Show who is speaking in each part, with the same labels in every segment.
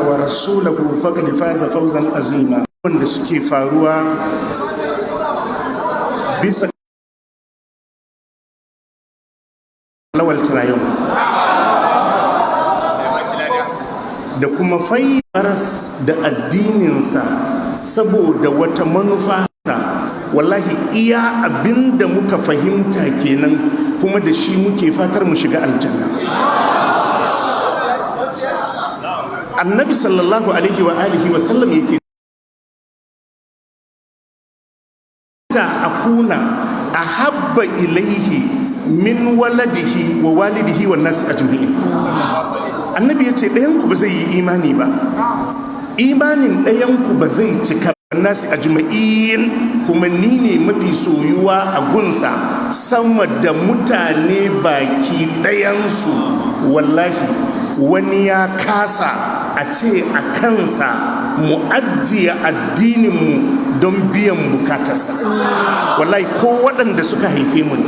Speaker 1: ورسوله فقد فاز فوزا عظيما. wanda suke faruwa bisa lawal tarayon da kuma fayyaras da addininsa saboda wata manufa. Wallahi iya abinda muka fahimta kenan, kuma da shi muke fatar mu shiga aljanna. Annabi sallallahu alaihi wa alihi wa sallam yake akuna ahabba ilaihi min waladihi wa walidihi wan nasi ajma'in. Annabi yace ɗayan ku ba zai yi imani ba, imanin ɗayan ku ba zai cika nasi ajma'in, kuma ni ne mafi soyuwa a gunsa sama da mutane baki ɗayansu. Wallahi wani ya kasa a ce a kansa mu ajiye addininmu don biyan bukatarsa. Wallahi ko waɗanda suka haife mu,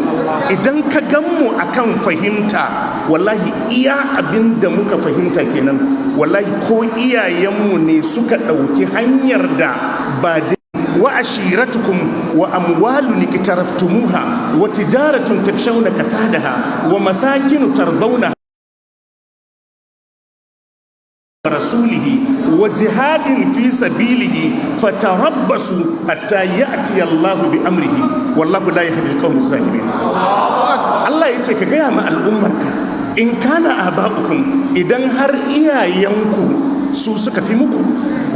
Speaker 1: idan ka gan mu akan fahimta, wallahi iya abin da muka fahimta kenan. Wallahi ko iyayenmu ne suka ɗauki hanyar da ba da wa ashiratukum wa amwalun iktaraftumuha wa tijaratun takshawna kasadaha wa masakinu tardawna rasulihi wa jihadin fi sabilihi fatarabbasu hatta ya'ti Allahu bi amrihi wallahu la yahdi al-qawm az-zalimin. Allah yace ka gaya ma al'ummarka, in kana aba'ukum, idan har iyayenku su suka fi muku,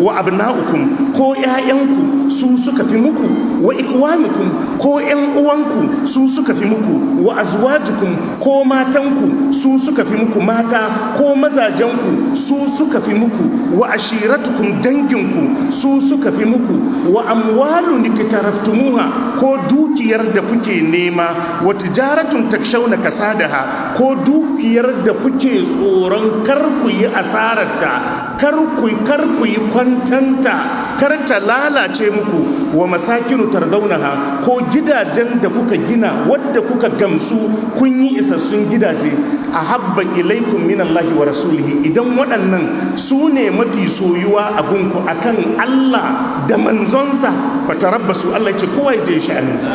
Speaker 1: wa abna'ukum ko ƴaƴanku su suka fi muku, wa ikwanukum ko ƴan uwanku su suka fi muku, wa azwajukum ko matanku su suka fi muku mata ko mazajenku su suka fi muku, wa ashiratukum danginku su suka fi muku, wa amwalun iktaraftumuha ko dukiyar da kuke nema, wa tijaratun takshawna kasadaha ko dukiyar da kuke tsoron kar ku yi asararta, kar ku yi kwantanta, kar ta lalace muku, wa masakinu tardaunaha ko gidajen da kuka gina wadda kuka gamsu kun yi isassun gidaje, ahabba ilaikum minallahi wa rasulihi. Idan waɗannan su ne mafi soyuwa a gunku akan Allah da manzonsa, fatarabbasu, Allah ce kowa ya je sha'aninsa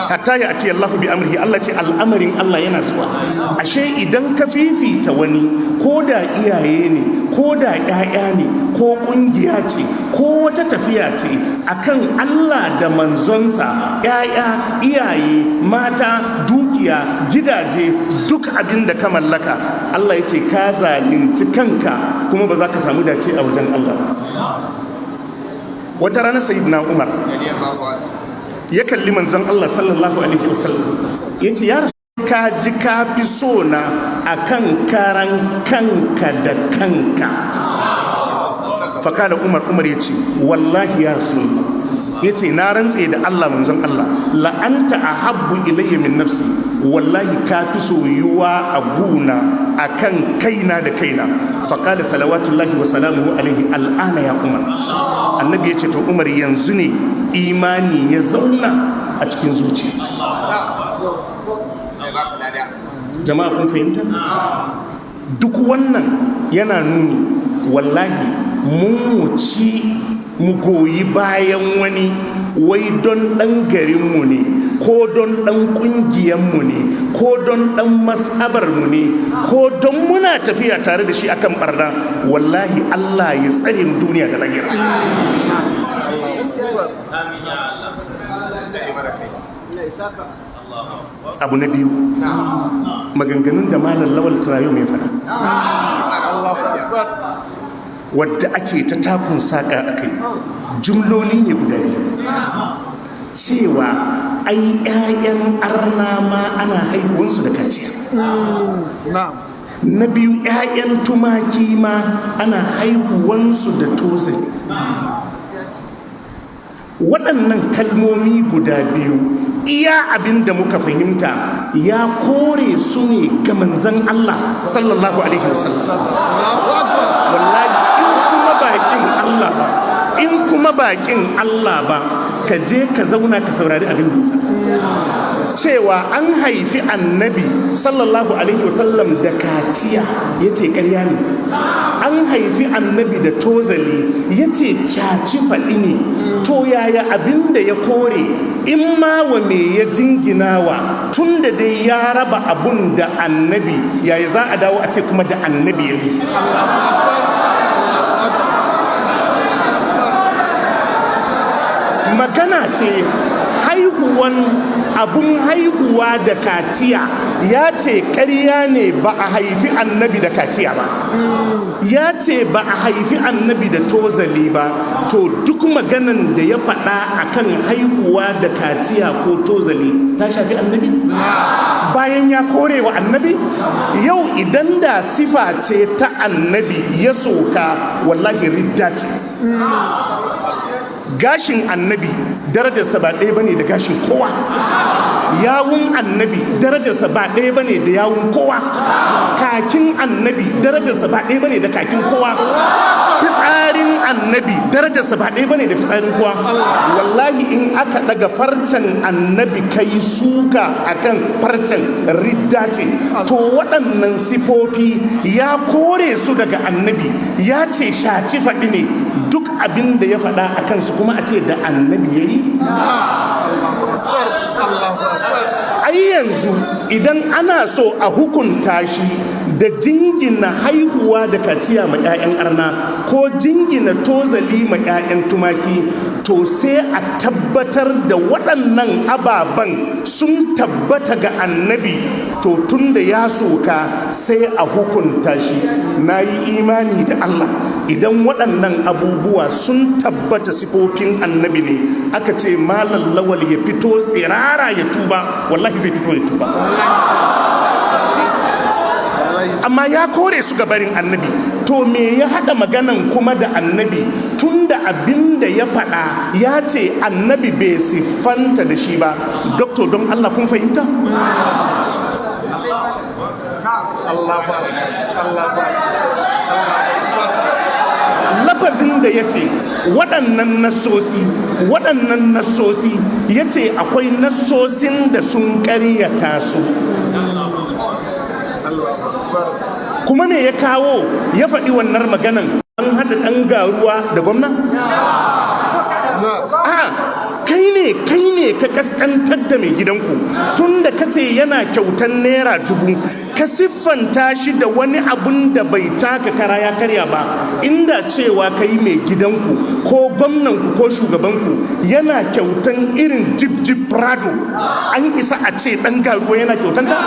Speaker 1: hatta ya ati Allah bi amrihi. Allah ce al'amarin Allah yana zuwa. Ashe idan ka fifita wani, ko da iyaye ne, ko da ƴaƴa ne, ko ƙungiya ce, ko wata tafiya ce, akan Allah da manzonsa, ƴaƴa, iyaye, mata, dukiya, gidaje, duk abin da ka mallaka, Allah ya ce ka zalunci kanka, kuma ba za ka samu dace a wajen Allah. Wata rana sayyidina Umar ya kalli manzon Allah sallallahu alaihi wasallam, ya ce ya rasu, ka ji ka fi so na akan karan kanka da kanka. Fakada Umar ya ce wallahi ya rasu, ya ce na rantse da Allah manzon Allah, la'anta ahabbu ilayya min nafsi, wallahi ka fi soyuwa a guna akan kaina da kaina. Fakada salawatullahi wa salamuhu alaihi, al'ana ya Umar. Annabi ya ce to Umar, yanzu ne imani ya zauna a cikin zuciya. Jama'a kun fahimta? Duk wannan yana nuni, wallahi mun mu goyi bayan wani wai don ɗan garinmu ne, ko don ɗan ƙungiyarmu ne, ko don ɗan mashabarmu ne, ko don muna tafiya tare da shi akan barna. Wallahi Allah ya tsare mu duniya da lahira. Abu na biyu, maganganun da Malam Lawal Turayo mai fada, wadda ake ta takun saƙa a kai, jumloli ne guda biyu, cewa ai 'ya'yan arna ma ana haihuwansu da kaciya. Na biyu, 'ya'yan tumaki ma ana haihuwansu da tozali. Waɗannan kalmomi guda biyu, iya abin da muka fahimta, ya kore su ne ga manzan Allah sallallahu alaihi wasallam. Wallahi in kuma bakin Allah ba, ka je ka zauna ka saurari abin da ya faɗa. cewa an haifi annabi sallallahu alaihi wasallam da kaciya ya ce ƙarya ne. An haifi annabi da tozali ya ce caci faɗi ne. To yaya abin da ya kore in ma wa me ya jinginawa tun da dai ya raba abun da annabi, yaya za a dawo a ce kuma da annabi ya yi? Magana ce haihuwan abun haihuwa da kaciya, ya ce ƙarya ne ba a haifi annabi da kaciya ba, ya ce ba a haifi annabi da tozali ba. To duk maganan da ya faɗa akan haihuwa da kaciya ko tozali ta shafi annabi bayan ya kore wa annabi. Yau idan da sifa ce ta annabi ya soka, wallahi ridda ce. Gashin annabi darajarsa ba ɗaya bane da gashin kowa. Yawun annabi darajarsa ba ɗaya bane da yawun kowa. Kakin annabi darajarsa ba ɗaya bane da kakin kowa. Fitsarin annabi darajarsa ba ɗaya bane da fitsarin kowa. Wallahi in aka daga farcen annabi kai suka akan farcen, ridda ce. To waɗannan sifofi ya kore su daga annabi, ya ce shaci faɗi ne. Duk abin da ya faɗa a kansu kuma a ce da annabi ya yi. Ai yanzu idan ana so a hukunta shi da jingina haihuwa da kaciya ma 'ya'yan arna ko jingina tozali ma 'ya'yan tumaki, to sai a tabbatar da waɗannan ababen sun tabbata ga annabi. To tun da ya soka sai a hukunta shi. Na yi imani da Allah, idan waɗannan abubuwa sun tabbata sifofin annabi ne, aka ce malam Lawal ya fito tsirara ya tuba, wallahi zai fito ya tuba. Amma ya kore su gabarin annabi. To me ya haɗa maganan kuma da annabi, tun da abin da ya faɗa ya ce annabi bai siffanta da shi ba. Doktor, don Allah kun fahimta? Lafazin da ya ce waɗannan nassosi ya ce akwai nassosin da sun ƙaryata su. Kuma me ya kawo ya faɗi wannan maganan? An haɗa ɗan garuwa da gwamna? Kai ne ka kaskantar da mai gidanku tun da kace yana kyautan naira 1000, ka siffanta shi da wani abun da bai taka kara ya karya ba. Inda cewa kai mai gidanku ko gwamnanku ko shugabanku yana kyautan irin jib prado, an isa a ce ɗan garuwa yana kyautan ta?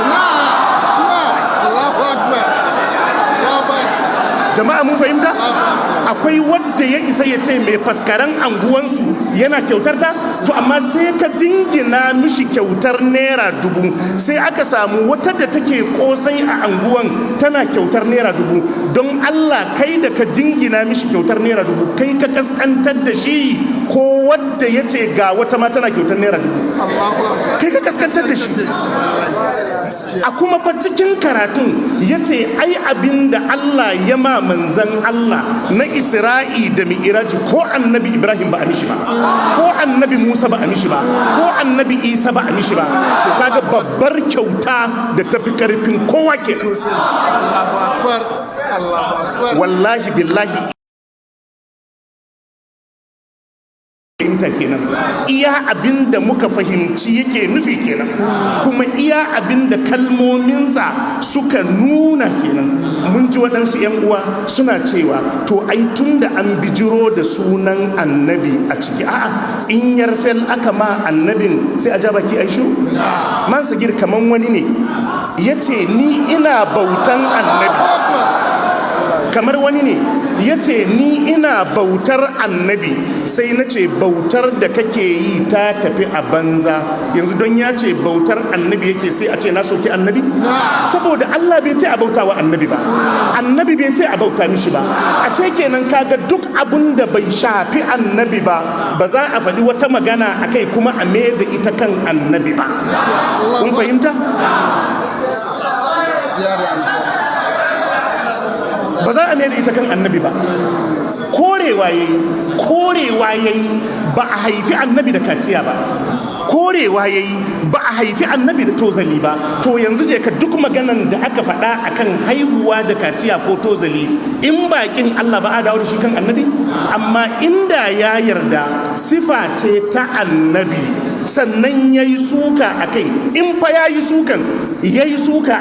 Speaker 1: Jama'a mun fahimta? Akwai wadda ya isa ya ce mai faskaran anguwansu yana kyautar ta? To amma sai ka jingina mishi kyautar naira 1000, sai aka samu wata da take kosai a anguwan tana kyautar naira 1000. Don Allah, kai da ka jingina mishi kyautar naira 1000, kai ka kaskantar da shi ko wadda ya ce ga wata ma tana kyautar naira 1000? Kai ka kaskantar da shi. A kuma fa cikin karatun ya ce ai abin da Allah ya ma manzan Allah na Isra'i da Mi'raji, ko annabi Ibrahim ba a mishi ba, ko annabi Musa ba a mishi ba, ko annabi Isa ba a mishi ba. To kaga babbar kyauta da tafi karfin kowa ke. Wallahi billahi kenan, iya abin da muka fahimci yake nufi kenan, kuma iya abin da kalmominsa suka nuna kenan. Mun ji waɗansu 'yan uwa suna cewa to ai tun da an bijiro da sunan annabi a ciki, a'a in yarfel aka ma annabin sai a ja baki ai shiru. Man Sagir kaman wani ne ya ce ni ina bautan annabi, kamar wani ne ya ce ni ina bautar annabi, sai na ce bautar da kake yi ta tafi a banza. Yanzu don ya ce bautar annabi yake sai a ce na soki annabi? Saboda Allah bai ce a bauta wa annabi ba, annabi bai ce a bauta mishi ba. Ashe kenan kaga duk abun da bai shafi annabi ba, ba za a faɗi wata magana a kai kuma a mai da ita kan annabi ba. Kun fahimta? Ba za a mai da ita kan annabi ba. Korewa yayi ba a haifi annabi da kaciya ba. korewa yayi ba a haifi annabi da tozali ba. To yanzu je ka duk maganan da aka faɗa akan haihuwa da kaciya ko tozali, in bakin Allah ba a dawo da shi kan annabi. Amma inda ya yarda sifa ce ta annabi sannan ya yi suka a kai, in fa ya yi suka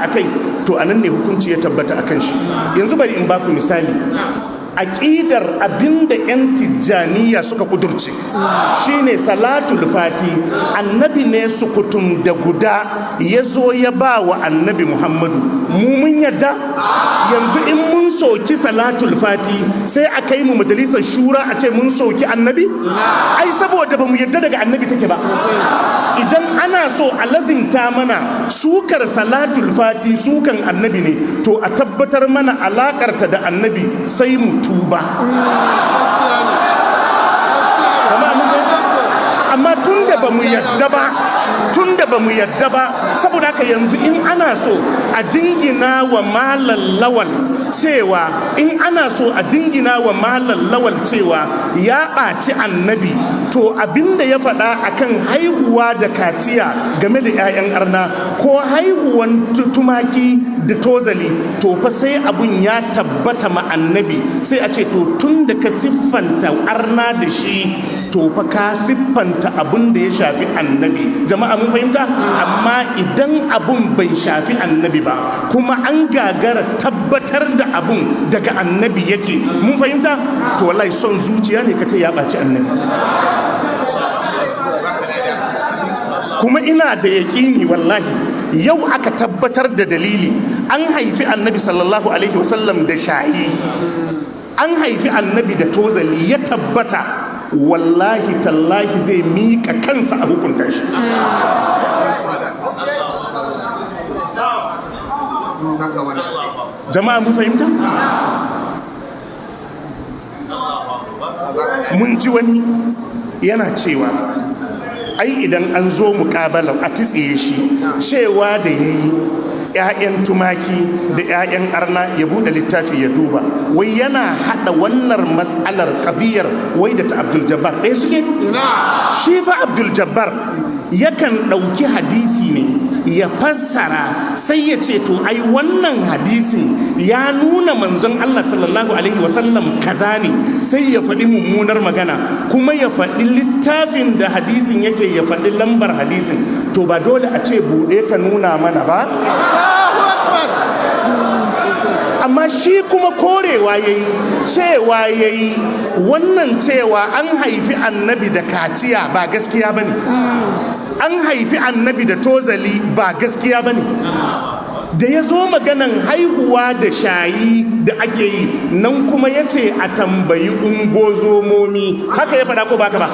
Speaker 1: a kai, to anan ne hukunci ya tabbata a kan shi. Yanzu bari in baku misali. Aƙidar abinda 'yan tijjaniya suka kudurce shine salatul fati annabi ne sukutum da guda ya zo ya ba wa annabi Muhammadu. Mu mun yadda yanzu in mun soki salatul fati sai a kai mu majalisar shura a ce mun soki annabi? Ai saboda ba mu yadda daga annabi take ba. Idan ana so a lazimta mana sukar salatul fati sukan annabi ne, to a tabbatar mana alakarta da annabi sai mu tuba. Amma tun da ba mu yadda ba, saboda haka yanzu in ana so a jingina wa malam lawal cewa ya ɓaci annabi, to abinda ya faɗa akan haihuwa da kaciya game da 'ya'yan arna ko haihuwan tumaki da tozali, to fa sai abun ya tabbata ma annabi, sai a ce to tun da ka siffanta arna da shi, to fa ka siffanta abun da ya shafi annabi. Jama'a mun fahimta? Amma idan abun bai shafi annabi ba kuma an gagara tabbatar da abun daga annabi yake, mun fahimta? To wallahi son zuciya ne kace ya ɓaci annabi. Kuma ina da yaƙini wallahi yau aka tabbatar da dalili, an haifi annabi sallallahu alaihi wasallam da shayi, an haifi annabi da tozali, ya tabbata, wallahi tallahi zai miƙa kansa a hukunta shi. Jama'a mun fahimta? Mun ji wani yana cewa ai idan an zo muƙabalar a titsiye shi, cewa da ya yi 'ya'yan tumaki da 'ya'yan arna ya buɗe littafi ya duba, wai yana haɗa wannan matsalar ƙabiyar wai da ta Abdul Jabbar ɗaya suke. Shi fa Abdul Jabbar yakan ɗauki hadisi ne ya fassara, sai ya ce to ai wannan hadisin ya nuna manzon Allah sallallahu alaihi wasallam kaza ne, sai ya faɗi mummunar magana, kuma ya faɗi littafin da hadisin yake, ya faɗi lambar hadisin. To ba dole a ce buɗe ka nuna mana ba? Amma shi kuma korewa yayi wannan cewa an haifi annabi da kaciya ba gaskiya bane, an haifi annabi da tozali ba gaskiya bane. Da ya zo maganan haihuwa da shayi da ake yi nan kuma ya ce a tambayi ungozomomi, haka ya faɗa ko ba ka ba?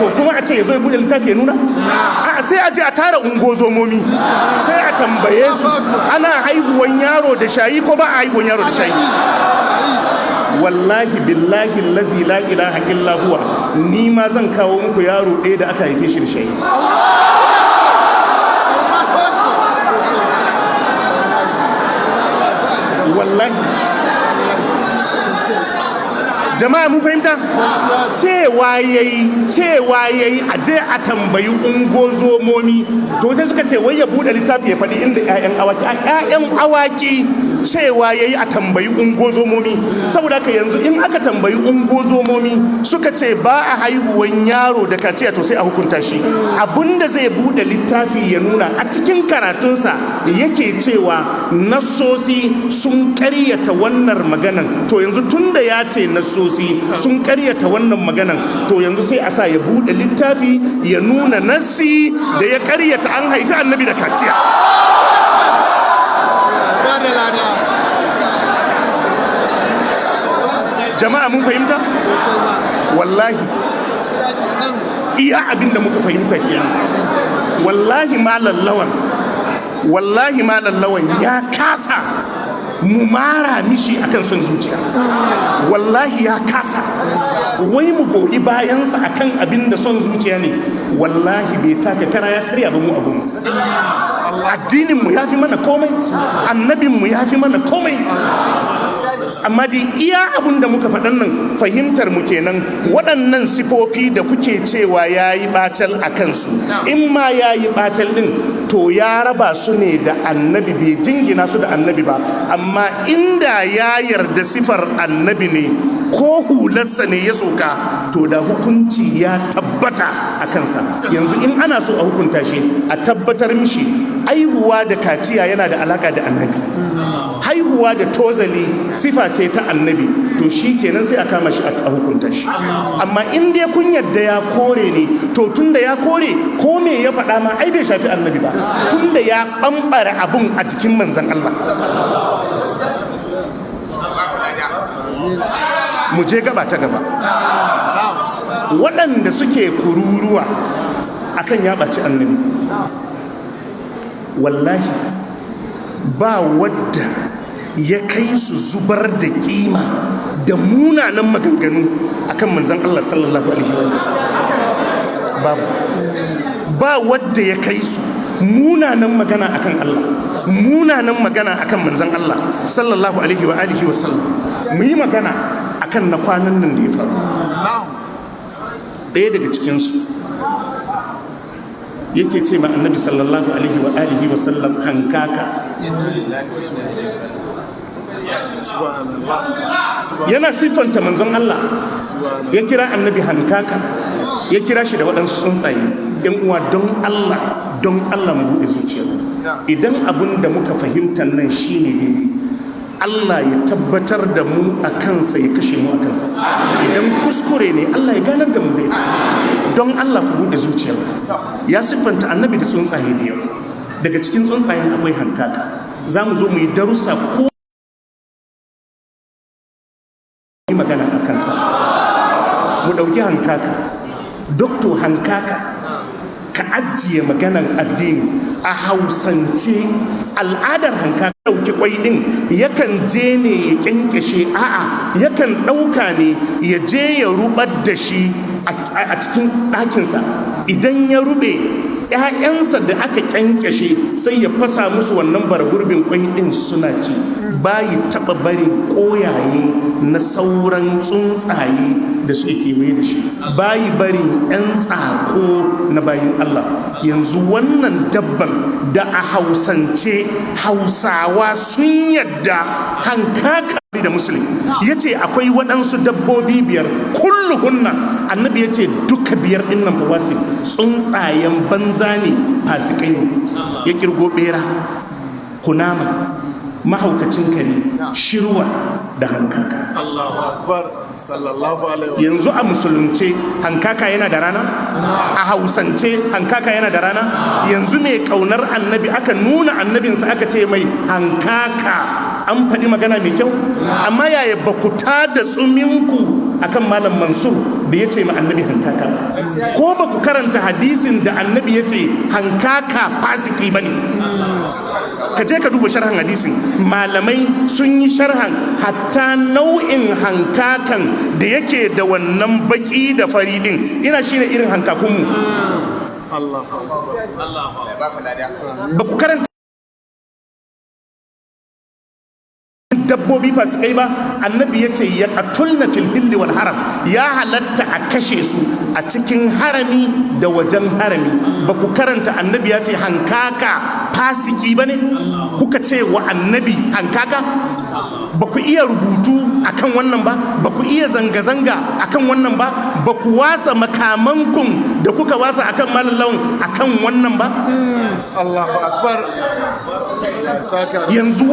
Speaker 1: To kuma a ce ya zo ya buɗe littafi ya nuna? A sai a je a tara ungozomomi sai a tambaye su ana haihuwan yaro da shayi ko ba a haihuwan yaro da shayi. Wallahi billahi allazi la ilaha illa huwa, ni ma zan kawo muku yaro ɗaya da aka haife shi da shayi. Wallahi jama'a mun fahimta? Cewa yayi a je a tambayi ungozomomi, to sai suka ce wai ya bude littafi ya faɗi inda 'ya'yan awaki cewa yayi a tambayi ungozomomi. Saboda haka yanzu in aka tambayi ungozomomi suka ce ba a haihuwan yaro da kaciya, to sai a hukunta shi. Abinda zai bude littafi ya nuna a cikin karatunsa yake cewa nassosi sun ƙaryata wannan maganan, to yanzu tunda ya ce nassosi sun ƙaryata wannan maganan, to yanzu sai a sa ya bude littafi ya nuna nassi da ya ƙaryata an haifi annabi da kaciya. Jama'a mun fahimta? Wallahi iya abinda muka fahimta kenan. Wallahi malam lawan ya kasa mu mara mishi akan son zuciya. Wallahi ya kasa wai mu goyi bayansa akan abin da son zuciya ne. Wallahi bai taka kara ya karya ba mu abun. Addinin mu yafi mana komai, annabin mu yafi mana komai. amma dai iya abin da muka faɗan nan fahimtar mu kenan, waɗannan sifofi da kuke cewa yayi bacal a kansu, in ma yayi bacal din to ya raba su ne da annabi, bai jingina su da annabi ba. Amma inda ya yarda sifar annabi ne ko hularsa ne ya soka, to da hukunci ya tabbata a kansa. Yanzu in ana so a hukunta shi, a tabbatar mishi aihuwa da kaciya yana da alaka da annabi, haihuwa da tozali sifa ce ta annabi, to shi kenan sai a kama shi a hukunta shi. Amma in dai kun yadda ya kore ne, to tunda ya kore, ko me ya faɗa ma ai bai shafi annabi ba, tunda ya ɓamɓare abun a cikin manzan Allah. Mu je gaba ta gaba. Waɗanda suke kururuwa akan ya ɓaci annabi, wallahi ba wadda ya kai su zubar da kima da munanan maganganu akan manzan Allah sallallahu alaihi wasallam. Babu, ba wadda ya kai su munanan magana akan Allah, munanan magana akan manzan Allah sallallahu alaihi wasallam. Mu yi magana akan na kwanan nan da ya faru. Ɗaya daga cikinsu yake ce ma annabi sallallahu alaihi wasallam hankaka. Yana siffanta manzon Allah, ya kira annabi hankaka, ya kira shi da waɗansu tsuntsaye. Yan uwa, don Allah mu buɗe zuciya. Idan abin da muka fahimta nan shine daidai, Allah ya tabbatar da mu a kansa, ya kashe mu a kansa. Idan kuskure ne, Allah ya ganar da mu dai. Don Allah ku buɗe zuciya. Ya siffanta annabi da tsuntsaye da yawa. Daga cikin tsuntsayen akwai hankaka. Za mu zo mu yi darussa ko magana a kansa. Mu ɗauki hankaka, dokto hankaka, ka ajiye maganan addini. A Hausance al'adar hankaka ɗauki kwai ɗin yakan je ne ya ƙyanƙyashe, a'a yakan ɗauka ne ya je ya rubar da shi a cikin ɗakinsa. Idan ya rube, 'ya'yansa da aka ƙyanƙyashe sai ya fasa musu wannan baragurbin kwai ɗin suna ci. Bayi taɓa barin ƙoyaye na sauran tsuntsaye da suke kewaye da shi, bayi barin 'yan tsako na bayin Allah. Yanzu wannan dabban da a Hausance Hausawa sun yadda hankaka da musulmi ya ce akwai waɗansu dabbobi 5 kulluhunna, annabi ya ce duka 5 ɗin nan fawasi tsuntsayen banza ne, fasikai ne. Ya kirgo ɓera, kunama, mahaukacin kare, shirwa da hankaka.
Speaker 2: Allahu Akbar sallallahu alaihi wasallam.
Speaker 1: Yanzu a musulunce hankaka yana da rana? A Hausance hankaka yana da rana? Yanzu mai kaunar annabi aka nuna annabinsa aka ce mai hankaka, an faɗi magana mai kyau? Amma yaya ba ku tada tsuminku akan Malam Mansur da ya ce ma annabi hankaka? Ko ba ku karanta hadisin da annabi ya ce hankaka fasiki ba ne? Ka je ka duba sharhan hadisin, malamai sun yi sharhan hatta nau'in hankakan da yake da wannan baki da fari din. Ina shine irin hankakunmu. Ba ku karanta dabbobi fasikai ba? Annabi ya ce ya qatulna fil hilli wal haram, ya halatta a kashe su a cikin harami da wajen harami. Ba ku karanta annabi ya ce hankaka fasiki ba ne? Kuka ce wa annabi hankaka? Ba ku iya rubutu akan wannan ba? Ba ku iya zanga-zanga akan wannan ba? Ba ku wasa makamankun da kuka wasa akan malallawan akan wannan ba?
Speaker 2: Allahu Akbar.
Speaker 1: Yanzu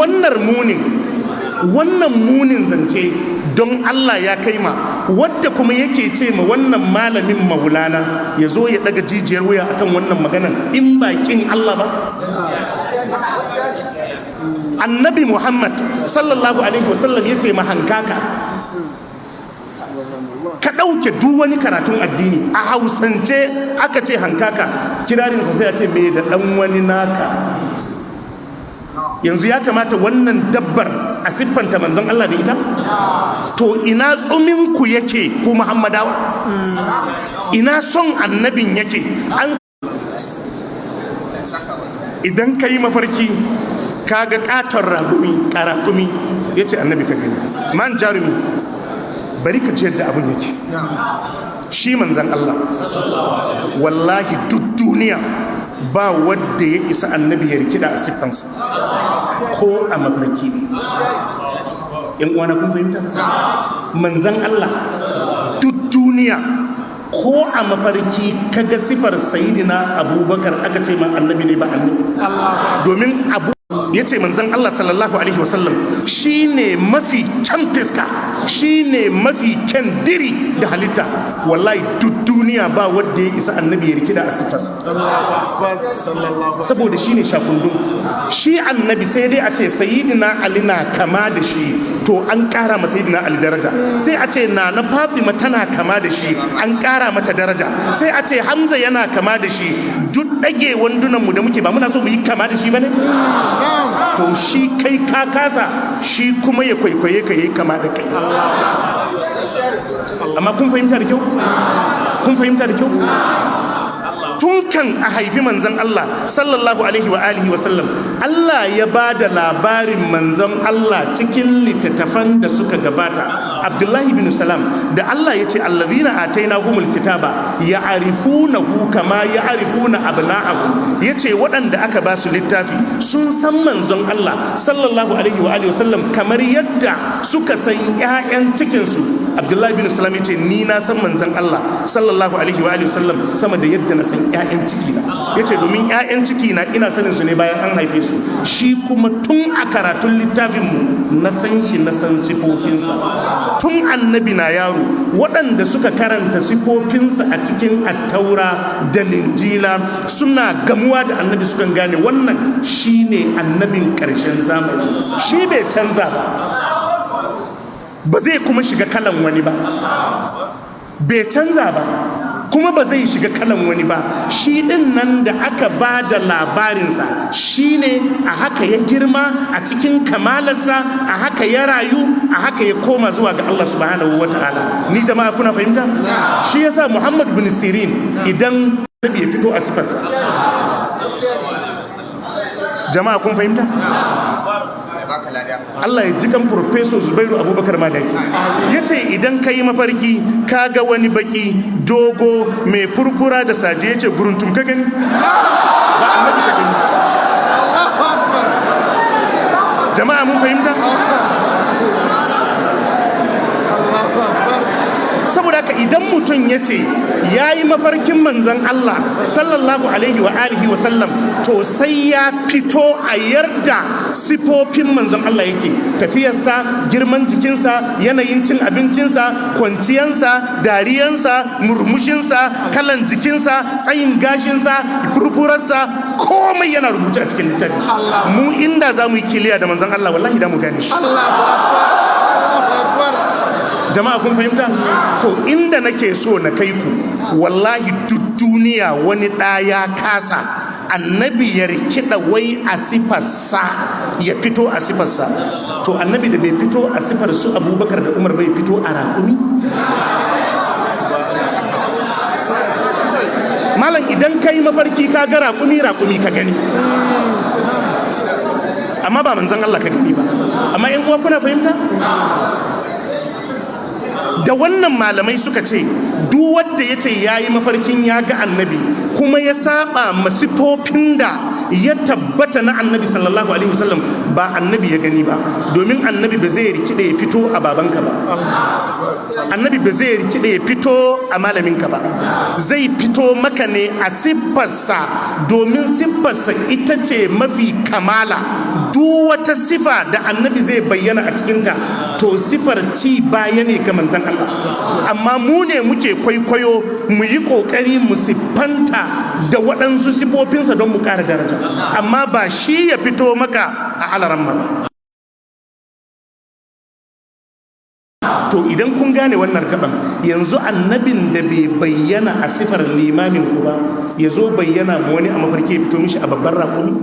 Speaker 1: wannan munin zance don Allah ya kai ma wadda kuma yake ce ma wannan malamin Maulana ya zo ya daga jijiyar wuya akan wannan maganan in bakin Allah ba. Annabi Muhammad sallallahu alaihi wasallam ya ce ma hankaka, ka ɗauke duk wani karatun addini. A Hausance aka ce hankaka, kirarinsa sai a ce me da ɗan wani naka. Yanzu ya kamata wannan dabbar a siffanta manzon Allah da ita? To ina tsuminku yake ku Muhammadawa? Ina son annabin yake? Idan ka yi mafarki ka ga katon karatumi ya ce annabi ka gani. Man jarumi, bari ka ji yadda abin yake. Shi manzan Allah wallahi duk duniya ba wadda ya isa annabi ya rikida a siffansa ko a mafarki ne. yan uwana kun fahimta? Manzan Allah duk duniya ko a mafarki kaga sifar sayidina Abubakar aka ce ma annabi ne ba annabi. Domin abu ya ce manzan Allah sallallahu alaihi wasallam shine mafi kyan fiska, shine mafi kyan diri da halitta. Wallahi duk duniya ba wadda ya isa annabi ya rikida a siffarsa, saboda shine shakundun. Shi annabi sai dai a ce sayyidina Ali na kama da shi, to an kara ma sayyidina Ali daraja. Sai a ce na Fatima tana kama da shi, an kara mata daraja. Sai a ce Hamza yana kama da shi. Duk dage wandunan mu da muke ba muna so mu yi kama da shi bane? To shi kai ka kasa, shi kuma ya kwaikwaye ka yi kama da kai. Amma kun fahimta da kyau? Kun fahimta da kyau? Tun kan a haifi manzon Allah sallallahu alaihi wa alihi wa sallam, Allah ya ba da labarin manzon Allah cikin littattafan da suka gabata. Abdullahi bin Salam da Allah ya ce allazina atainahumul kitaba ya'rifunahu kama ya'rifuna abna'ahum, yace waɗanda aka ba su littafi sun san manzon Allah sallallahu alaihi wa alihi wa sallam kamar yadda suka san ƴaƴan cikin su. Abdullahi bin Salam yace ni na san manzon Allah sallallahu alaihi wa alihi wa sallam sama da yadda na san ƴaƴan ciki na. Yace domin ƴaƴan ciki na ina sanin su ne bayan an haife su, shi kuma tun a karatun littafin mu na san shi, na san sifofinsa. Tun annabi na yaro waɗanda suka karanta sifofinsa a cikin attaura da linjila suna gamuwa da annabi sukan gane wannan shine annabin ƙarshen zamani. Shi bai canza ba zai kuma shiga kalan wani ba, bai canza ba kuma ba zai shiga kalan wani ba. Shi din nan da aka ba da labarinsa shine a haka ya girma a cikin kamalarsa, a haka ya rayu, a haka ya koma zuwa ga Allah subhanahu wa ta'ala. Ni jama'a kuna fahimta? Shi yasa Muhammad bin Sirin idan nabi ya fito a sifarsa, jama'a kun fahimta? Allah ya jikan Professor Zubairu Abubakar Madaki ya ce idan ka yi mafarki ka ga wani baki dogo mai furfura da saje, ya ce guruntum ka gani ba annabi ka gani. Jama'a mun fahimta? Saboda haka idan mutum ya ce ya yi mafarkin manzon Allah sallallahu alaihi wa alihi wa sallam, to sai ya fito a yarda sifofin manzon Allah yake, tafiyarsa, girman jikinsa, yanayin cin abincinsa, kwanciyansa, dariyansa, murmushinsa, kalan jikinsa, tsayin gashinsa, furfurarsa, komai yana rubuce a cikin littafi. Mu inda za mu yi kiliya da manzon Allah wallahi da mu gane shi. Jama'a kun fahimta? To inda nake so na kai ku, wallahi duk duniya wani ɗa ya kasa annabi ya rikida wai a sifarsa, ya fito a sifarsa. To annabi da bai fito a sifar su Abubakar da Umar bai fito a raƙumi? Malam idan kai mafarki ka ga raƙumi ka gani, amma ba manzon Allah ka gani ba. Amma in uwa kuna fahimta? Da wannan malamai suka ce duk wanda ya ce ya yi mafarkin ya ga annabi kuma ya saba masifofin da ya tabbata na annabi sallallahu alaihi wasallam, ba annabi ya gani ba. Domin annabi ba zai rikide ya fito a babanka ba, annabi ba zai rikide ya fito a malaminka ba, zai fito maka ne a siffarsa, domin siffarsa ita ce mafi kamala. Duk wata sifa da annabi zai bayyana a cikinta, to sifar ci baya ne ga manzon Allah. Amma mu ne muke kwaikwayo, mu yi kokari mu siffanta da waɗansu sifofinsa don mu ƙara daraja, amma ba shi ya fito maka a alaramma ba. To idan kun gane wannan gaban, yanzu annabin da bai bayyana a sifar limamin ku ba, ya zo bayyana ma wani a mafarki ya fito mishi a babban raƙumi?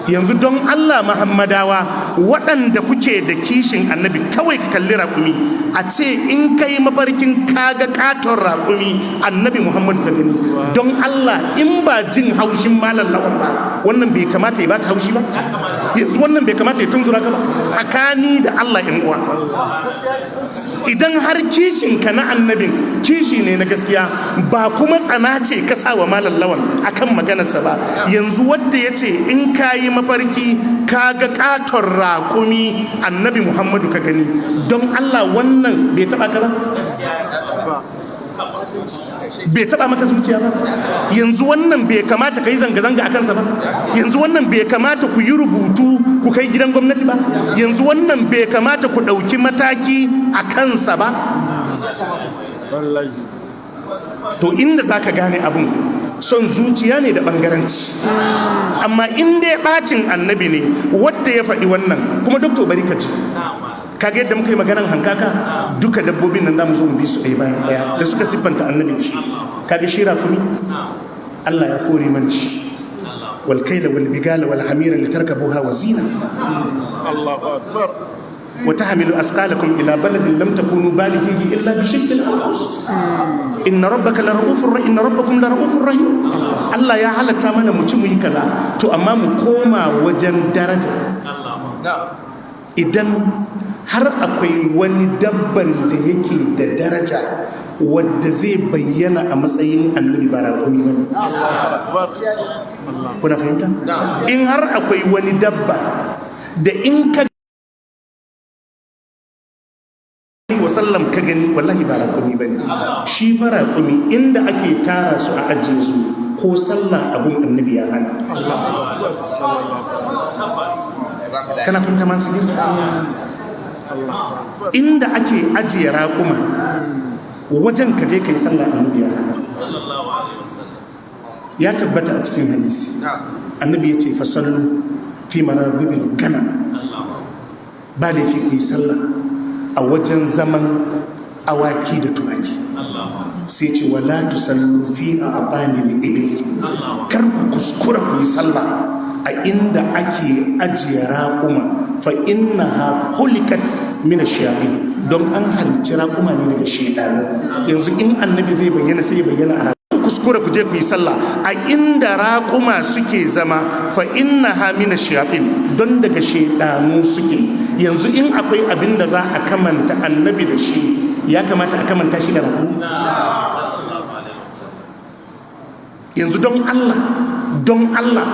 Speaker 1: Yanzu don Allah Muhammadawa waɗanda kuke da kishin annabi kawai ka kalli raƙumi a ce in kai mafarkin kaga katon raƙumi annabi Muhammadu ka gani, don Allah in ba jin haushin malam lawan ba wannan bai kamata ya baka haushi ba? Yanzu wannan bai kamata ya tunzura ka ba? Tsakani da Allah in uwa, idan har kishin ka na annabin kishi ne na gaskiya ba kuma tsana ce ka sa wa malam lawan akan maganarsa ba, yanzu wadda ya ce in ka yi mafarki ka ga katon raƙumi annabi Muhammadu ka gani, don Allah wannan bai taɓa ka ba? Bai taɓa maka zuciya ba? Yanzu wannan bai kamata ka yi zanga-zanga a kansa ba? Yanzu wannan bai kamata ku yi rubutu ku kai gidan gwamnati ba? Yanzu wannan bai kamata ku ɗauki mataki a kansa ba? To inda za ka gane abun son zuciya ne da ɓangaranci, amma in dai ɓacin annabi ne wadda ya faɗi wannan, kuma doktor bari ka ji kaga yadda muka yi maganar hankaka duka dabbobin nan zamu zo mu bi su ɗaya bayan ɗaya da suka siffanta annabi da shi. Kaga shi rakumi Allah ya kore mana shi, wal kaila wal bigala wal hamira litarkabuha wa zina.
Speaker 2: Allahu akbar.
Speaker 1: wa tahmilu asqalakum ila baladin lam takunu balighihi illa bi shiqqil anfus. Inna rabbakum la ra'ufur rahim. Allah ya halatta mana mu ci mu yi kaza, to amma mu koma wajen daraja. Idan har akwai wani dabban da yake da daraja wadda zai bayyana a matsayin annabi ba raƙumi ba ne. Kuna fahimta? In har akwai wani dabba da in ka wasallam ka gani wallahi ba raƙumi ba ne. Shi fa raƙumi inda ake tara su a ajiye su ko sallah abun annabi ya hana. Kana fahimta masu girma? Inda ake ajiye raƙuma wajen ka je ka yi sallah annabi ya hana. Ya tabbata a cikin hadisi annabi ya ce fasallu fi marabibil ganam, ba laifi ku yi sallah a wajen zaman awaki da tumaki. Sai ce wala tusallu fi a'banil ibil, kar ku kuskura ku yi sallah a inda ake ajiye raƙuma, fa innaha khuliqat min ash-shayatin, don an halicci raƙuma ne daga shaytanu. Yanzu in annabi zai bayyana sai ya bayyana a kuskura ku je ku yi sallah a inda raƙuma suke zama, fa innaha min ash-shayatin, don daga shaytanu suke. Yanzu in akwai abin da za a kamanta annabi da shi, ya kamata a kamanta shi da raƙuma. Yanzu don Allah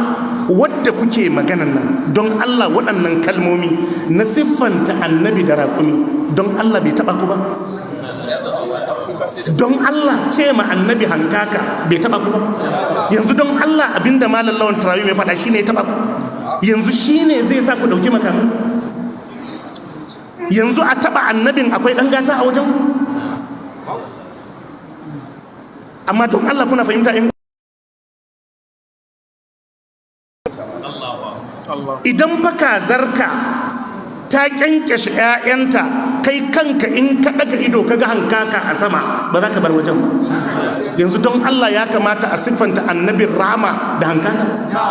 Speaker 1: wadda kuke maganan nan, don Allah waɗannan kalmomi na siffanta annabi da raƙumi, don Allah bai taɓa ku ba? Don Allah ce ma annabi hankaka bai taɓa ku ba? Yanzu don Allah abinda malam lawan tarawi mai faɗa shine ya taɓa ku? Yanzu shine zai sa ku ɗauki makamai? Yanzu a taɓa annabin akwai ɗan gata a wajen ku? Amma don Allah kuna fahimta in idan baka zarka ta kyankyashe 'ya'yanta, kai kanka in ka daga ido kaga hankaka a sama ba za ka bar wajen ba. Yanzu don Allah ya kamata a siffanta annabin rama da hankaka,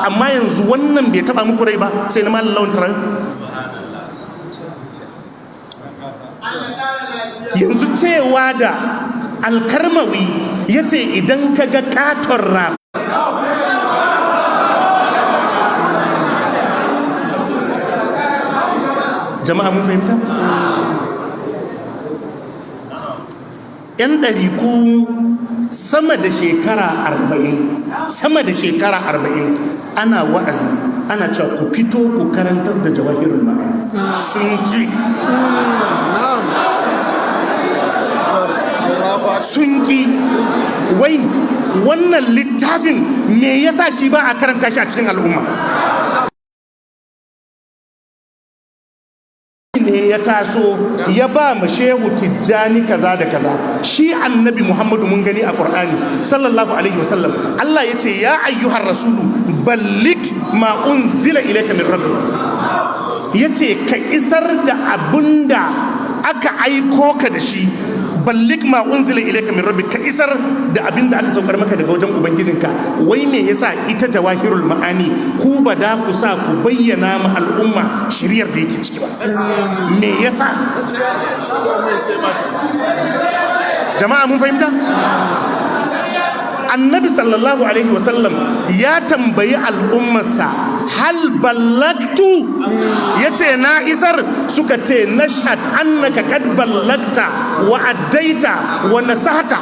Speaker 1: amma yanzu wannan bai taba muku rai ba sai na malam lawan tarar. Yanzu cewa da alkarmawi ya ce idan kaga katon rama jama'a mun fahimta? 'Yan ɗariku sama da shekara 40 ana wa'azi ana cewa ku fito ku karantar da jawahirul ma'ani, sun ki wai wannan littafin me yasa shi ba a karanta shi a cikin al'umma? Ne ya taso ya ba ma shehu tijjani kaza da kaza. Shi annabi Muhammadu mun gani a Qur'ani sallallahu alaihi wasallam, Allah ya ce ya ayyuhar rasulu ballik ma unzila ilayka min rabbik, yace ka isar da abunda aka aiko ka da shi ballik ma unzila ilayka min rabbik, ka isar da abin da aka saukar maka daga wajen ubangijinka. Wai me yasa ita jawahirul ma'ani ku ba da ku sa ku bayyana ma al'umma shiriyar da yake ciki ba? Me yasa? Jama'a mun fahimta? Annabi sallallahu alaihi wasallam ya tambayi al'ummarsa, hal ballagtu, yace na isar? Suka ce nashhad annaka kad ballagta wa addaita wa nasahta.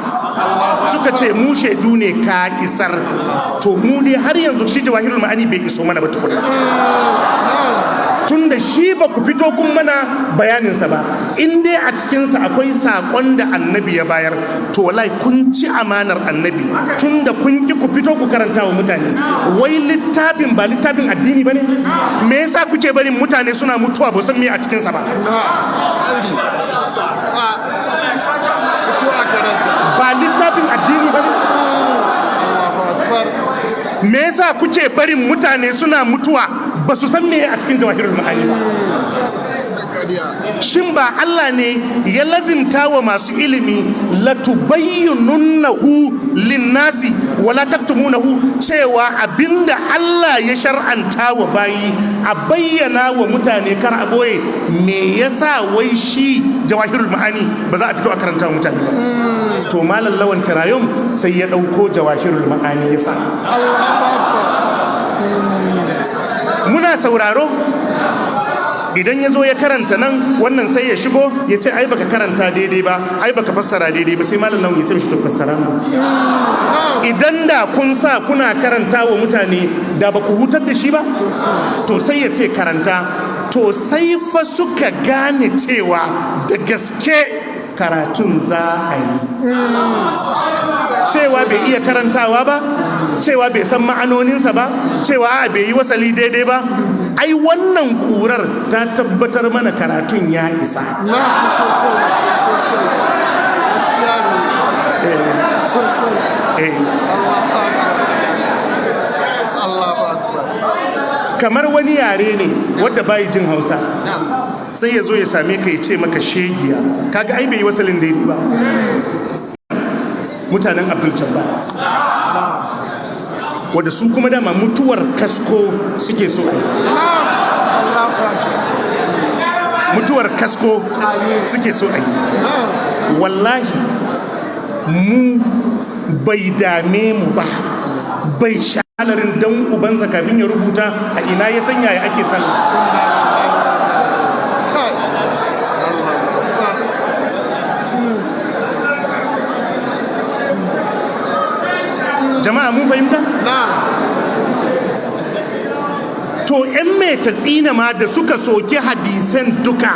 Speaker 1: Suka ce mu shaidu ne ka isar. To mu dai har yanzu shi jawahirul ma'ani bai iso mana ba tukuna, tunda shi ba ku fito kun mana bayaninsa ba. In dai a cikinsa akwai saƙon da annabi ya bayar, to wallahi kun ci amanar annabi, tunda kun ki ku fito ku karanta wa mutane. Wai littafin ba littafin addini ba ne? Me yasa kuke barin mutane suna mutuwa ba san me a cikinsa ba? Ba littafin addini ba ne? Me yasa kuke barin mutane suna mutuwa ba su san me a cikin jawahirul ma'ani ba? Shin ba Allah ne ya lazimta wa masu ilimi latubayyinunnahu linnasi wala taktumunahu, cewa abinda Allah ya shar'anta wa bayi a bayyana wa mutane kar a boye? Me yasa wai shi jawahirul ma'ani ba za a fito a karanta wa mutane ba? To malam Lawan Tirayum sai ya dauko jawahirul ma'ani yasa. Muna sauraro, idan ya zo ya karanta nan, wannan sai ya shigo ya ce ai baka karanta daidai ba, ai baka fassara daidai ba, sai malam Lawan ya ce mishi to fassara mu. Idan da kun sa kuna karanta wa mutane da ba ku hutar da shi ba, to sai ya ce karanta. To sai fa suka gane cewa da gaske karatun za a yi, cewa bai iya karantawa ba, cewa bai san ma'anoninsa ba, cewa bai yi wasali daidai ba. Ai wannan kurar ta tabbatar mana karatun ya isa. Kamar wani yare ne wadda bayi jin Hausa, sai ya zo ya same ka ya ce maka shegiya, kaga ai bai yi wasalin daidai ba. Mutanen Abdul Jabbar, wadda su kuma dama mutuwar kasko suke so, mutuwar kasko suke so a yi. Wallahi mu bai dame mu ba, bai shalarin dan ubansa kafin ya rubuta a ina ya sanya ya ake sallah. Jama'a mun fahimta? To ‘yan mai tatsina ma da suka soke hadisan duka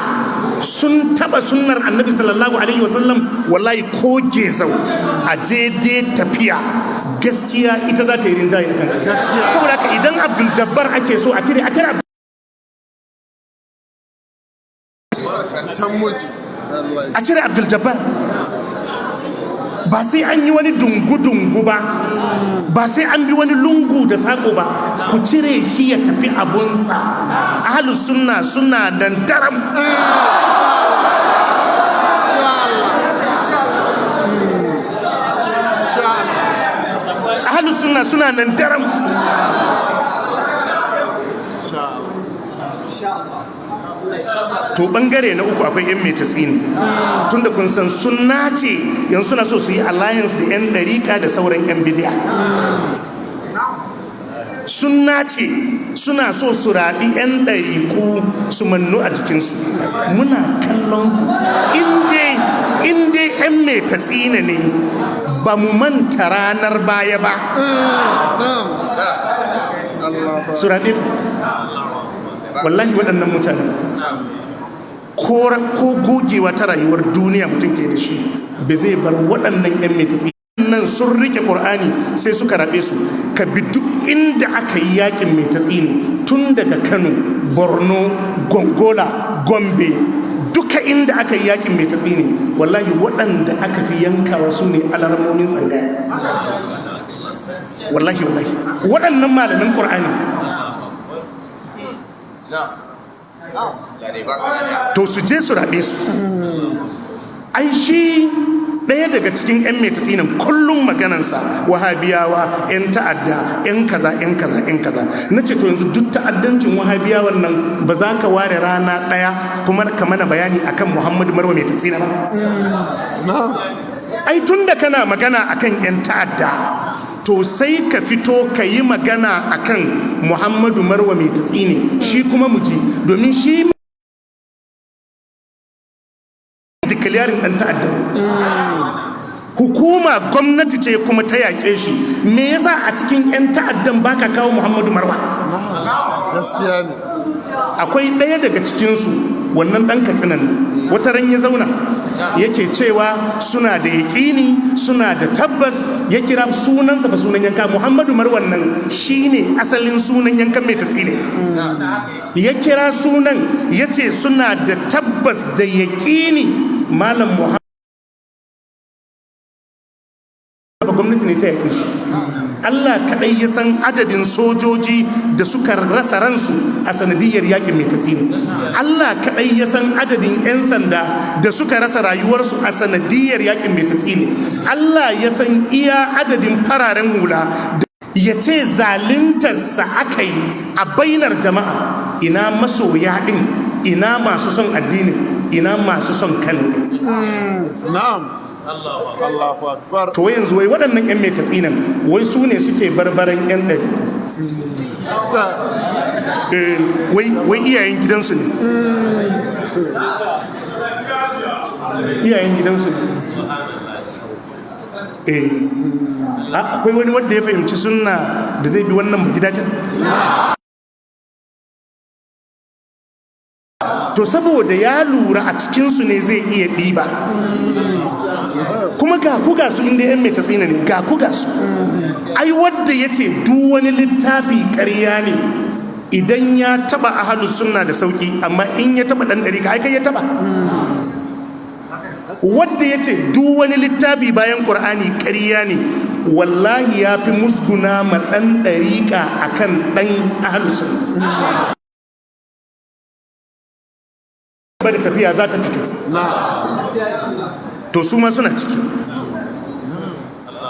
Speaker 1: sun taba sunnar annabi sallallahu alaihi wasallam, wallahi ko gezau a jede tafiya gaskiya ita za ta yi rinjaye akan gaskiya. Saboda haka idan Abdul Jabbar ake so a cire Abdul Jabbar. Ba sai an yi wani dungu-dungu ba, ba sai an bi wani lungu da sako ba, ku cire shi ya tafi abunsa. Ahlus sunna suna nan daram. Ahlus sunna suna nan daram. To bangare na uku akwai yan metatsini, tunda kun san sunna ce yanzu suna so su yi alliance da yan dariƙa da sauran yan bidiya. Sunna ce suna so su raɓi yan ɗariƙu su mannu a jikinsu. Muna kallon ku, in dai yan metatsina ne, ba mu manta ranar baya ba su raɓe. Wallahi waɗannan mutanen ko gogewa ta rayuwar duniya mutum ke da shi, ba zai bar waɗannan yan metafi nan sun rike Qur'ani sai suka rabe su. Ka bi duk inda aka yi yakin metafi ne, tun daga Kano, Borno, Gongola, Gombe, duka inda aka yi yakin metafi ne, wallahi waɗanda aka fi yankawa su ne alarmomin tsangaya. Wallahi waɗannan malamin Qur'ani to su je su rabe su. Ai shi ɗaya daga cikin 'yan metatsinin kullum maganansa wahabiyawa 'yan ta'adda 'yan kaza 'yan kaza 'yan kaza. Na ce to yanzu duk ta'addancin wahabiyawan nan ba za ka ware rana ɗaya kuma ka mana bayani akan Muhammadu Marwa Metatsina ba? Ai tun da kana magana akan 'yan ta'adda to sai ka fito ka yi magana akan Muhammadu Marwa Metatsina shi kuma muji, domin shi declaring ɗan ta'adda. Hukuma gwamnati ce kuma ta yaƙe shi. Me yasa a cikin 'yan ta'addan baka kawo Muhammadu Marwa?
Speaker 2: Gaskiya ne.
Speaker 1: Akwai ɗaya daga cikinsu, wannan ɗan Katsinan, wata ran ya zauna yake cewa suna da yaƙini, suna da tabbas. Ya kira sunansa ba sunan yanka, Muhammadu Marwan nan shine asalin sunan yankan Metatsina. Ya kira sunan ya ce suna da tabbas da yaƙini Malam Muhammadu gwamnati ne ta yaƙi shi. Allah kaɗai ya san adadin sojoji da suka rasa ransu a sanadiyar yaƙin Metatsina. Allah kaɗai ya san adadin 'yan sanda da suka rasa rayuwarsu a sanadiyar yaƙin Metatsina. Allah ya san iya adadin fararen hula. Ya ce zaluntarsa aka yi a bainar jama'a. Ina masoya ɗin, ina masu son addini, ina masu son Kano.
Speaker 2: Na'am. Allahu Akbar.
Speaker 1: To yanzu wai waɗannan 'yan Metatsinan wai su ne suke barbaran 'yan ɗari. Wai iyayen gidansu ne. Iyayen gidansu ne. Akwai wani wanda ya fahimci sunna da zai bi wannan gidacen? To saboda ya lura a cikinsu ne zai iya ɗiba. Kuma ga ku ga su inda 'yan Metatsina ne, ga ku ga su. Ai wadda ya ce duk wani littafi ƙarya ne idan ya taba ahlus sunna da sauki, amma in ya taba ɗan ɗari ka ya taba. Wadda ya ce duk wani littafi bayan Qur'ani ƙarya ne, wallahi ya fi musguna ma ɗan ɗariƙa akan ɗan ahlus sunna. Bari tafiya za ta fito. To su ma suna ciki.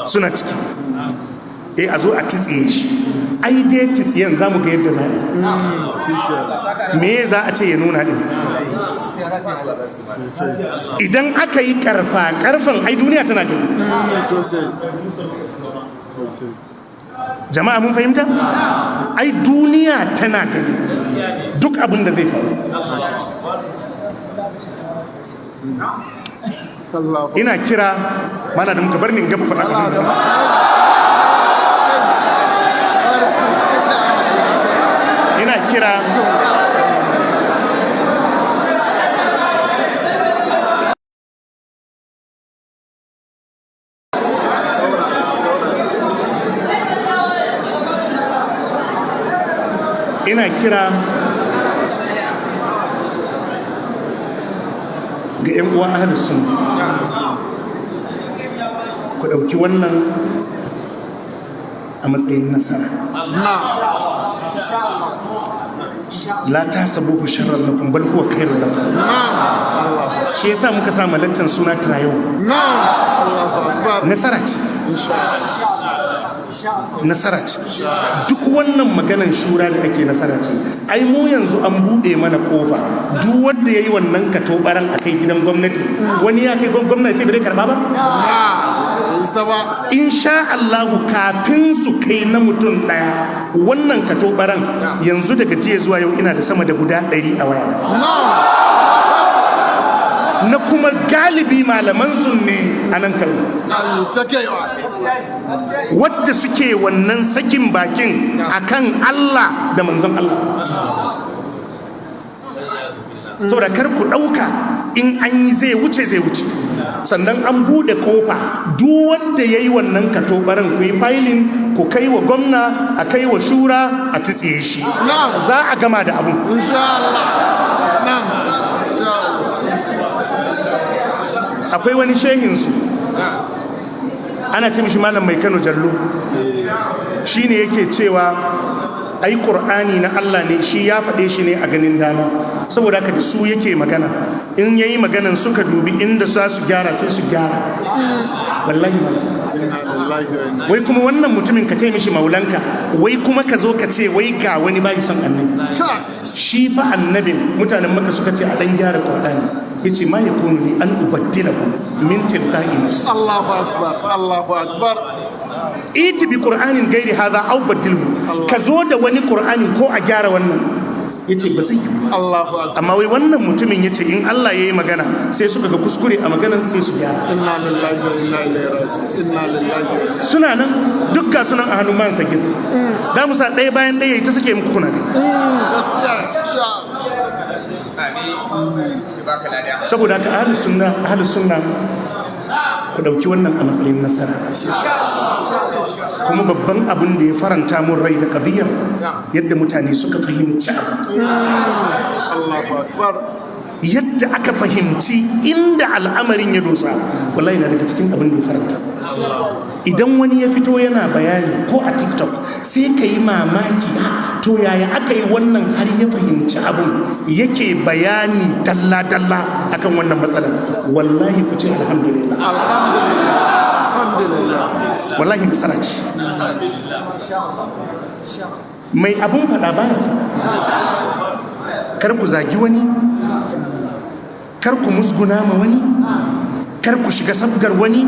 Speaker 1: Suna ciki. A zo a titsiye shi. Ai dai titsiyen za mu ga yadda za a yi. Me za a ce ya nuna din? Idan aka yi karfan ai duniya tana gani. Jama'a mun fahimta? Ai duniya tana gani duk abin da zai faru. Ina kira mana da muka bar ni gaba faɗa abin da ina kira ga 'yan uwa ahlus sunna, ku ɗauki wannan a matsayin nasara. La tasabuhu sharran lakum bal huwa khairun lakum. Shi yasa muka sa malaccan suna Trayon. Nasara ce. Nasara ce. Duk wannan maganan shura da ake nasara ce. Ai mu yanzu an bude mana kofa, duk wanda yayi wannan katobaran akai gidan gwamnati, wani ya kai gwamnati ce bai karba ba? Insha Allah kafin su kai na mutum daya wannan katobaran, yanzu daga jiya zuwa yau ina da sama da guda 100 a waya. Na kuma galibi malaman sunne a nan Kano, wadda suke wannan sakin bakin akan Allah da manzon Allah. Saboda kar ku ɗauka in an yi zai wuce. Sannan an buɗe kofa duk wanda ya yi wannan katobaran ku yi filin, ku kai wa gwamna, a kai wa shura, a tsiye shi. Za a gama da abun. Akwai wani shehinsu ana ce mishi malam mai Kano Jallo, shine yake cewa ai qur'ani na Allah ne, shi ya faɗe shi ne a ganin dama, saboda haka da su yake magana. In yayi maganan suka dubi inda za su gyara sai su gyara. Wallahi wai kuma wannan mutumin ka ce mishi maulanka, wai kuma ka zo ka ce wai ga wani bai son annabi. Shi fa annabin mutanen Makka suka ce a dan gyara qur'ani, yace ma yakunu li an ubaddilahu min tilqa'i nafsi.
Speaker 2: Allahu akbar, Allahu akbar.
Speaker 1: Iti bi qur'anin gairi hadha aw baddilhu, ka zo da wani qur'anin ko a gyara wannan. Yace ba zai yi.
Speaker 2: Allahu akbar.
Speaker 1: Amma wai wannan mutumin yace in Allah yayi magana sai suka ga kuskure a maganar sai su gyara.
Speaker 2: Inna lillahi wa inna ilaihi raji'un. Inna lillahi.
Speaker 1: Suna nan dukka sunan a hannun man sakin. Za mu sa ɗaya bayan ɗaya ta sake muku kuna.
Speaker 2: Gaskiya.
Speaker 1: Saboda haka ahlus sunna ku dauki wannan a matsayin nasara. Kuma babban abin da ya faranta mun rai da qadiyar yadda mutane suka fahimci abu.
Speaker 2: Allahu akbar.
Speaker 1: Yadda aka fahimci inda al'amarin ya dosa, wallahi na daga cikin abin da ya faranta. Idan wani ya fito yana bayani ko a TikTok sai ka yi mamaki, to yaya aka yi wannan har ya fahimci abin yake bayani dalla-dalla akan wannan matsalar. Wallahi ku ce alhamdulillah.
Speaker 2: Alhamdulillah.
Speaker 1: Wallahi nasara ce. Mai abun faɗa ba ya faɗa. Kar ku zagi wani, kar ku musguna ma wani, kar ku shiga sabgar wani,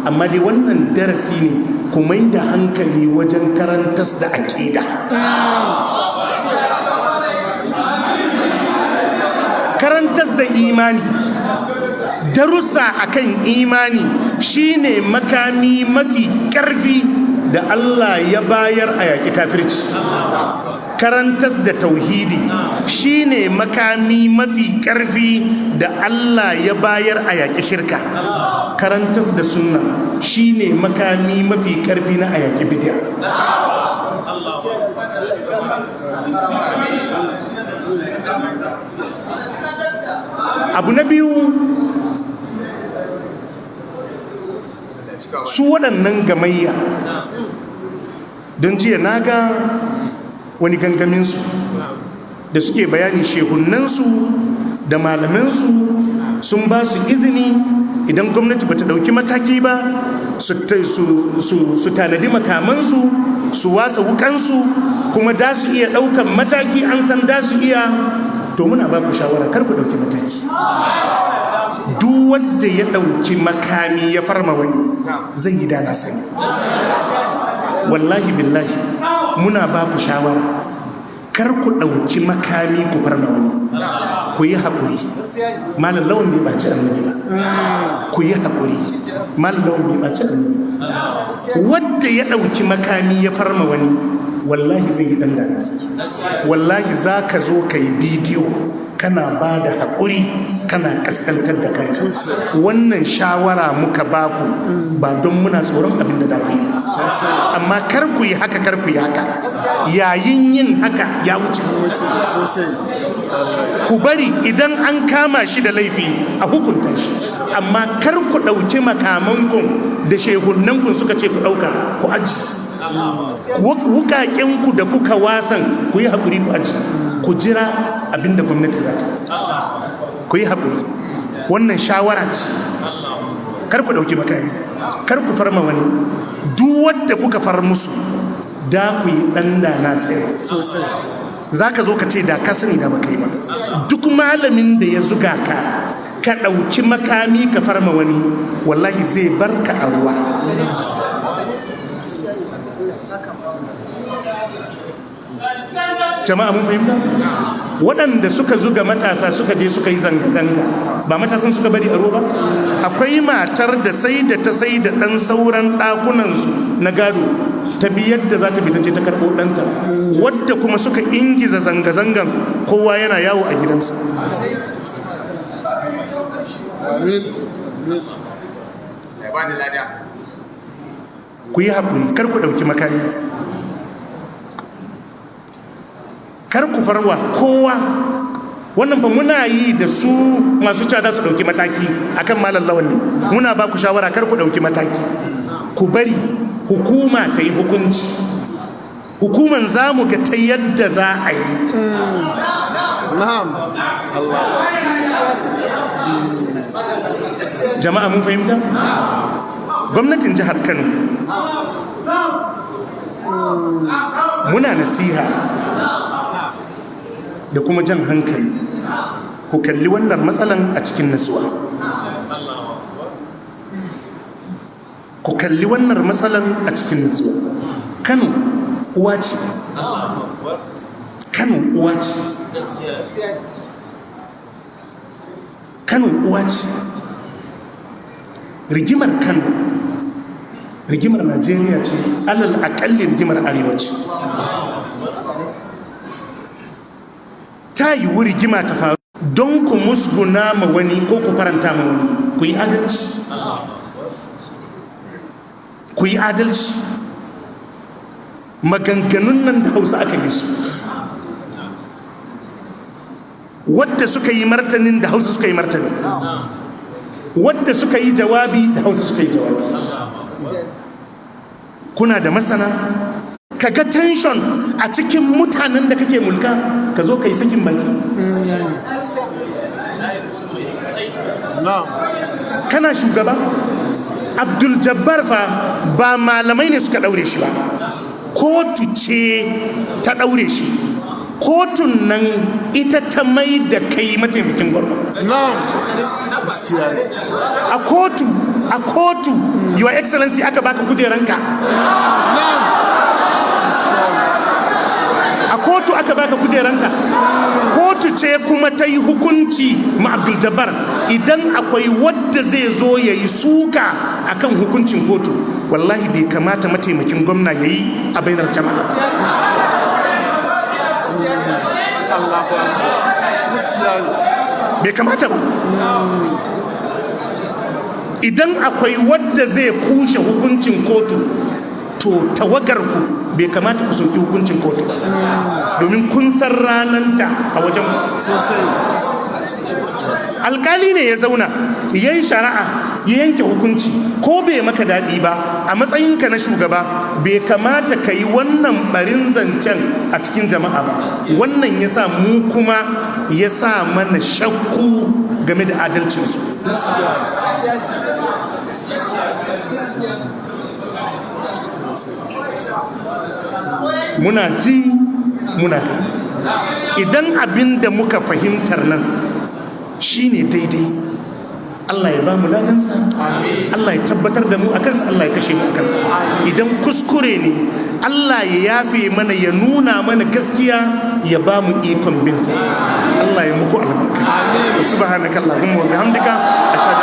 Speaker 1: amma dai wannan darasi ne ku mai da hankali wajen karantas da aƙida. Karantas da imani, darussa akan imani shine makami mafi ƙarfi da Allah ya bayar a yaƙi kafirci. Karantas da tauhidi shine makami mafi ƙarfi da Allah ya bayar a yaƙi shirka. Karantas da sunna shine makami mafi ƙarfi na a yaƙi bid'a. Abu na biyu, su waɗannan gamayya, don jiya na ga wani gangaminsu da suke bayani shehunansu da malamansu sun ba su izini idan gwamnati bata ɗauki mataki ba su tanadi makamansu, su wasa wukansu, kuma da su iya ɗaukan mataki, an san da su iya. To muna ba ku shawara kar ku ɗauki mataki. Duk wanda ya ɗauki makami ya farma wani zai yi dana sani. Wallahi billahi muna ba ku shawara kar ku ɗauki makami ku farma wani. Ku yi haƙuri. Malam Lawan bai ɓaci annabi ba. Ku yi haƙuri. Malam Lawan bai ɓaci annabi. Wanda ya ɗauki makami ya farma wani wallahi zai yi ɗan dana sani. Wallahi za ka zo ka yi bidiyo kana ba da haƙuri, kana kaskantar da kai. Wannan shawara muka baku ba don muna tsoron abin da ku yi, amma kar ku yi haka, kar ku yi haka. Yayin yin haka ya wuce. Ku bari idan an kama shi da laifi a hukunta shi, amma kar ku ɗauki makamanku da shehunanku suka ce ku ɗauka ku aji. Wukakenku da kuka wasan ku yi haƙuri ku aji. Ku jira abinda gwamnati za ta. Ku yi haƙuri. Wannan shawara ce. Kar ku ɗauki makami, kar ku farma wani. Duk wadda kuka far musu da ku yi ɗan da na sani sosai. Za ka zo ka ce da ka sani da baka yi ba. Duk malamin da ya zuga ka ka ɗauki makami ka farma wani, wallahi zai barka a ruwa. Jama'a mun fahimta? Waɗanda suka zuga matasa suka je suka yi zanga-zanga, ba matasan suka bari a roba? Akwai matar da sai da ta sai da ɗan sauran ɗakunansu na gado ta bi yadda za ta bi ta je ta karɓo ɗanta, wadda kuma suka ingiza zanga-zangan kowa yana yawo a gidansa. Ku yi haƙuri, kar ku ɗauki makami, kar ku farwa kowa. Wannan ba muna yi da su masu cada su ɗauki mataki akan Malam Lawan ne. Muna ba ku shawara kar ku ɗauki mataki, ku bari hukuma ta yi hukunci. hukuman za mu ga ta yadda za a yi.
Speaker 2: Na'am. Allah.
Speaker 1: Jama'a mun fahimta? Gwamnatin jihar Kano muna nasiha da kuma jan hankali, ku kalli wannan matsalan a cikin natsuwa. Ku kalli wannan matsalan a cikin natsuwa. Kano uwa ce. Kano uwa ce. Kano uwa ce. Rigimar Kano, rigimar Najeriya ce, alal akalli rigimar Arewa ce. Ta yiwu rigima ta faru don ku musguna ma wani ko ku faranta ma wani. Ku yi adalci. Ku yi adalci. Maganganun nan da Hausa aka yi su. Wadda suka yi martanin da Hausa suka yi martanin. Wadda suka yi jawabi da Hausa suka yi jawabi. Kuna da masana, kaga tension a cikin mutanen da kake mulka, ka zo ka yi sakin baki. Kana shugaba. Abdul Jabbar fa ba malamai ne suka daure shi ba, kotu ce ta daure shi. Kotun nan ita ta mai da kai mataimakin gwamnati. A kotu your excellency aka baka kujeranka. A kotu aka baka kujeranka. Kotu ce kuma ta yi hukunci ma Abdul Jabbar. Idan akwai wadda zai zo ya yi suka akan hukuncin kotu, wallahi bai kamata mataimakin gwamna ya yi a bainar jama'a. Bai kamata ba. Idan akwai wadda zai kushe hukuncin kotu, to tawagarku bai kamata ku soki hukuncin kotu ba, domin kun san rananta a wajen sosai. Alkali ne ya zauna ya yi shari'a, ya yanke hukunci, ko bai maka daɗi ba a matsayinka na shugaba, bai kamata ka yi wannan barin zancen a cikin jama'a ba. Wannan ya sa mu kuma ya sa mana shakku game da adalcinsu. Muna ji muna gani. Idan abin da muka fahimtar nan shine daidai, Allah ya ba mu ladansa, Allah ya tabbatar da mu a kansa, Allah ya kashe mu a kansa. Idan kuskure ne, Allah ya yafe mana, ya nuna mana gaskiya, ya ba mu ikon binta. Allah ya muku albarka. Subhanakallahumma wa bihamdika ashhadu